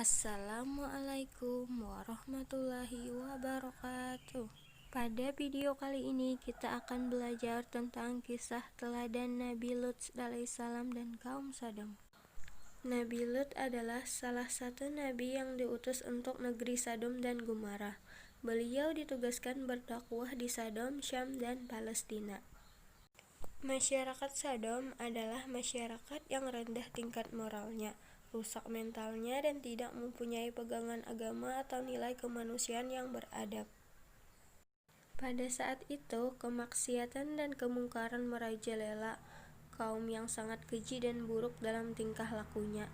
Assalamualaikum warahmatullahi wabarakatuh. Pada video kali ini kita akan belajar tentang kisah teladan Nabi Lut alaihissalam dan kaum Sodom. Nabi Lut adalah salah satu nabi yang diutus untuk negeri Sodom dan Gomora. Beliau ditugaskan berdakwah di Sodom, Syam, dan Palestina. Masyarakat Sodom adalah masyarakat yang rendah tingkat moralnya, rusak mentalnya, dan tidak mempunyai pegangan agama atau nilai kemanusiaan yang beradab. Pada saat itu, kemaksiatan dan kemungkaran merajalela, kaum yang sangat keji dan buruk dalam tingkah lakunya.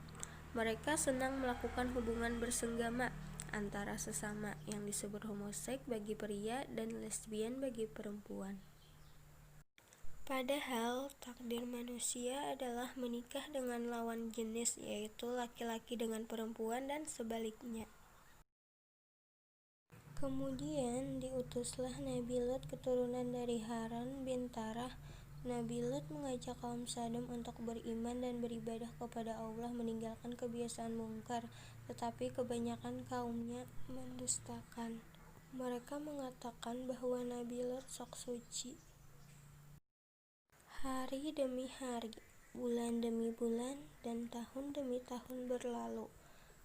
Mereka senang melakukan hubungan bersenggama antara sesama yang disebut homoseks bagi pria dan lesbian bagi perempuan. Padahal takdir manusia adalah menikah dengan lawan jenis, yaitu laki-laki dengan perempuan dan sebaliknya. Kemudian diutuslah Nabi Lut keturunan dari Haran bin Tarah. Nabi Lut mengajak kaum Sodom untuk beriman dan beribadah kepada Allah, meninggalkan kebiasaan mungkar, tetapi kebanyakan kaumnya mendustakan. Mereka mengatakan bahwa Nabi Lut sok suci. Hari demi hari, bulan demi bulan, dan tahun demi tahun berlalu.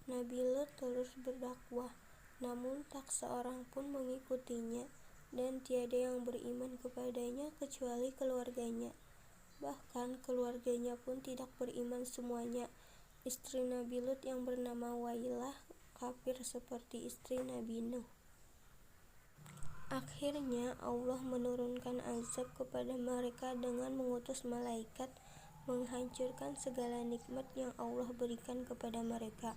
Nabi Lut terus berdakwah, namun tak seorang pun mengikutinya, dan tiada yang beriman kepadanya kecuali keluarganya. Bahkan keluarganya pun tidak beriman semuanya. Istri Nabi Lut yang bernama Wailah kafir seperti istri Nabi Nuh. Akhirnya Allah menurunkan azab kepada mereka dengan mengutus malaikat menghancurkan segala nikmat yang Allah berikan kepada mereka,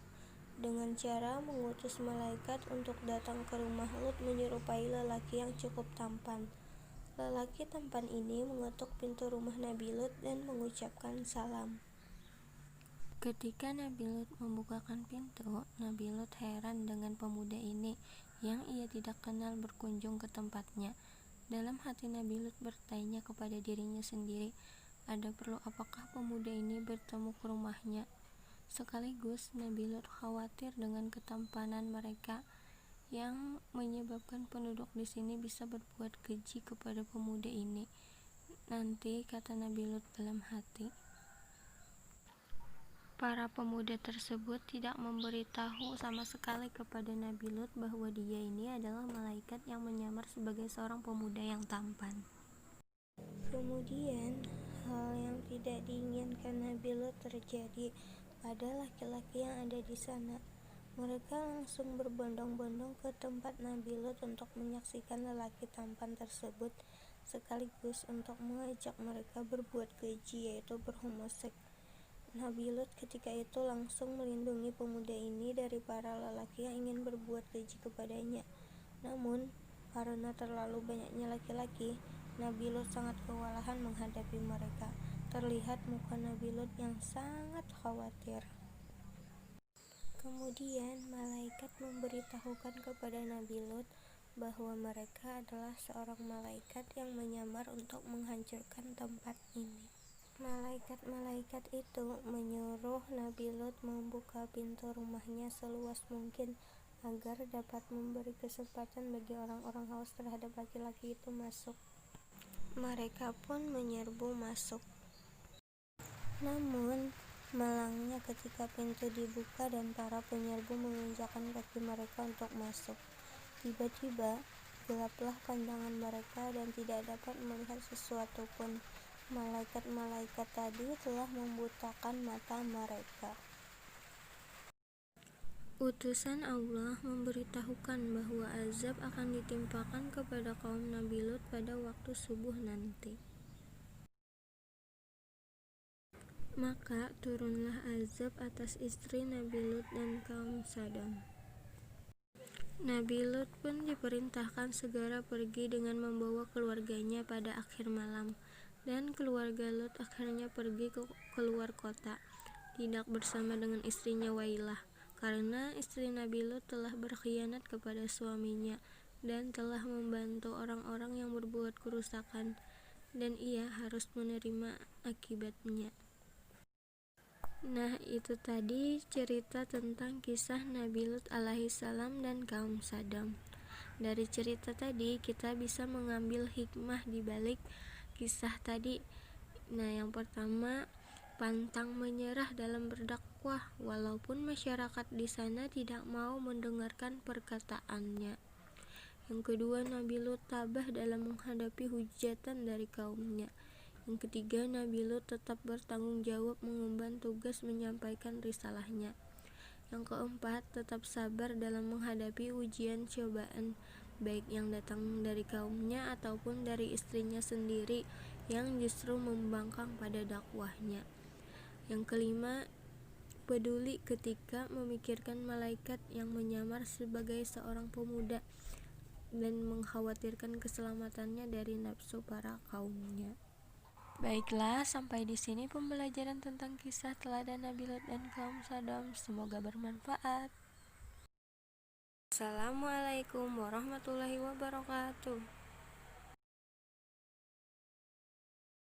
dengan cara mengutus malaikat untuk datang ke rumah Lut menyerupai lelaki yang cukup tampan. Lelaki tampan ini mengetuk pintu rumah Nabi Lut dan mengucapkan salam. Ketika Nabi Lut membukakan pintu, Nabi Lut heran dengan pemuda ini yang ia tidak kenal berkunjung ke tempatnya. Dalam hati Nabi Lut bertanya kepada dirinya sendiri, ada perlu apakah pemuda ini bertemu ke rumahnya? Sekaligus Nabi Lut khawatir dengan ketampanan mereka yang menyebabkan penduduk di sini bisa berbuat keji kepada pemuda ini. Nanti, kata Nabi Lut dalam hati, para pemuda tersebut tidak memberitahu sama sekali kepada Nabi Lut bahwa dia ini adalah malaikat yang menyamar sebagai seorang pemuda yang tampan. Kemudian, hal yang tidak diinginkan Nabi Lut terjadi pada laki-laki yang ada di sana. Mereka langsung berbondong-bondong ke tempat Nabi Lut untuk menyaksikan lelaki tampan tersebut, sekaligus untuk mengajak mereka berbuat keji, yaitu berhomoseks. Nabi Lut ketika itu langsung melindungi pemuda ini dari para lelaki yang ingin berbuat keji kepadanya. Namun, karena terlalu banyaknya laki-laki, Nabi Lut sangat kewalahan menghadapi mereka. Terlihat muka Nabi Lut yang sangat khawatir. Kemudian, malaikat memberitahukan kepada Nabi Lut bahwa mereka adalah seorang malaikat yang menyamar untuk menghancurkan tempat ini. Malaikat-malaikat itu menyuruh Nabi Lut membuka pintu rumahnya seluas mungkin agar dapat memberi kesempatan bagi orang-orang haus terhadap laki-laki itu masuk. Mereka pun menyerbu masuk. Namun, malangnya ketika pintu dibuka dan para penyerbu menginjakkan kaki mereka untuk masuk. Tiba-tiba, gelaplah pandangan mereka dan tidak dapat melihat sesuatu pun. Malaikat-malaikat tadi telah membutakan mata mereka. Utusan Allah memberitahukan bahwa azab akan ditimpakan kepada kaum Nabi Lut pada waktu subuh nanti. Maka turunlah azab atas istri Nabi Lut dan kaum Sodom. Nabi Lut pun diperintahkan segera pergi dengan membawa keluarganya pada akhir malam. Dan keluarga Lut akhirnya pergi ke keluar kota, tidak bersama dengan istrinya Wailah, karena istri Nabi Lut telah berkhianat kepada suaminya dan telah membantu orang-orang yang berbuat kerusakan, dan ia harus menerima akibatnya. Nah, itu tadi cerita tentang kisah Nabi Lut alaihissalam dan kaum Sadam. Dari cerita tadi kita bisa mengambil hikmah di balik kisah tadi. Nah, yang pertama, pantang menyerah dalam berdakwah walaupun masyarakat di sana tidak mau mendengarkan perkataannya. Yang kedua, Nabi Lut tabah dalam menghadapi hujatan dari kaumnya. Yang ketiga, Nabi Lut tetap bertanggung jawab mengemban tugas menyampaikan risalahnya. Yang keempat, tetap sabar dalam menghadapi ujian cobaan, baik yang datang dari kaumnya ataupun dari istrinya sendiri yang justru membangkang pada dakwahnya. Yang kelima, peduli ketika memikirkan malaikat yang menyamar sebagai seorang pemuda dan mengkhawatirkan keselamatannya dari nafsu para kaumnya. Baiklah, sampai di sini pembelajaran tentang kisah teladan Nabi Lut dan kaum Sodom. Semoga bermanfaat. Assalamualaikum warahmatullahi wabarakatuh.